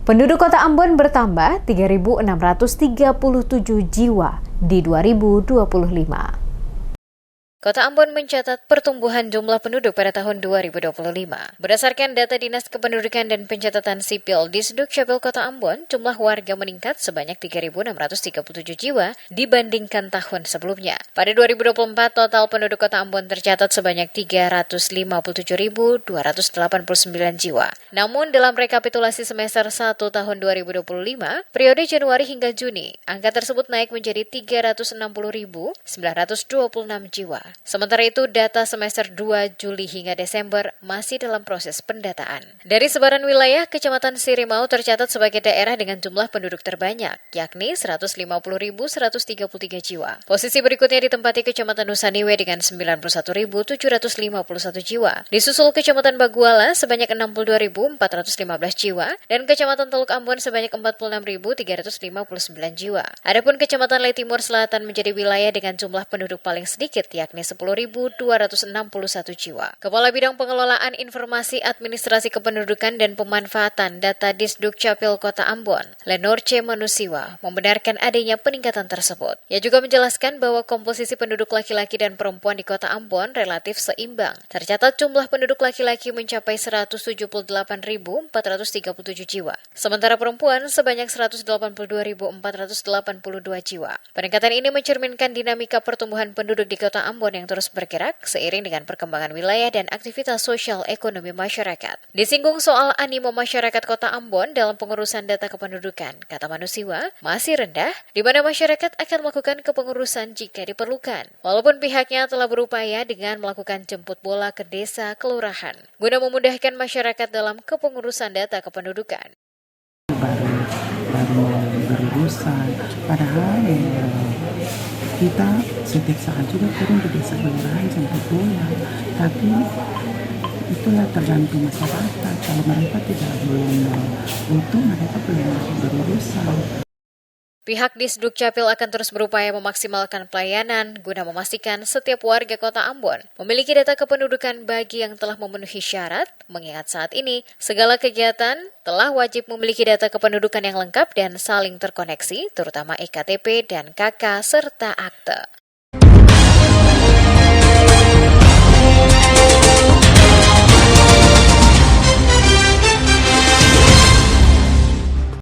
Penduduk Kota Ambon bertambah 3.637 jiwa di 2025. Kota Ambon mencatat pertumbuhan jumlah penduduk pada tahun 2025. Berdasarkan data Dinas Kependudukan dan Pencatatan Sipil Disdukcapil Kota Ambon, jumlah warga meningkat sebanyak 3.637 jiwa dibandingkan tahun sebelumnya. Pada 2024, total penduduk Kota Ambon tercatat sebanyak 357.289 jiwa. Namun, dalam rekapitulasi semester 1 tahun 2025, periode Januari hingga Juni, angka tersebut naik menjadi 360.926 jiwa. Sementara itu, data semester 2 Juli hingga Desember masih dalam proses pendataan. Dari sebaran wilayah, Kecamatan Sirimau tercatat sebagai daerah dengan jumlah penduduk terbanyak, yakni 150.133 jiwa. Posisi berikutnya ditempati Kecamatan Nusaniwe dengan 91.751 jiwa. Disusul Kecamatan Baguala sebanyak 62.415 jiwa dan Kecamatan Teluk Ambon sebanyak 46.359 jiwa. Adapun Kecamatan Letimur Selatan menjadi wilayah dengan jumlah penduduk paling sedikit, yakni 10.261 jiwa. Kepala Bidang Pengelolaan Informasi Administrasi Kependudukan dan Pemanfaatan Data Disdukcapil Kota Ambon, Lenorce Manusiwa, membenarkan adanya peningkatan tersebut. Ia juga menjelaskan bahwa komposisi penduduk laki-laki dan perempuan di Kota Ambon relatif seimbang. Tercatat jumlah penduduk laki-laki mencapai 178.437 jiwa, sementara perempuan sebanyak 182.482 jiwa. Peningkatan ini mencerminkan dinamika pertumbuhan penduduk di Kota Ambon yang terus bergerak seiring dengan perkembangan wilayah dan aktivitas sosial ekonomi masyarakat. Disinggung soal animo masyarakat Kota Ambon dalam pengurusan data kependudukan, kata Manusiwa, masih rendah, di mana masyarakat akan melakukan kepengurusan jika diperlukan. Walaupun pihaknya telah berupaya dengan melakukan jemput bola ke desa kelurahan, guna memudahkan masyarakat dalam kepengurusan data kependudukan. Baru berurusan, padahal kita setiap saat juga turun di desa kelurahan jemput bola, tapi itulah tergantung masyarakat. Kalau mereka belum utuh, mereka belum berurusan. Pihak Disdukcapil akan terus berupaya memaksimalkan pelayanan guna memastikan setiap warga Kota Ambon memiliki data kependudukan bagi yang telah memenuhi syarat, mengingat saat ini segala kegiatan telah wajib memiliki data kependudukan yang lengkap dan saling terkoneksi, terutama EKTP dan KK serta akte.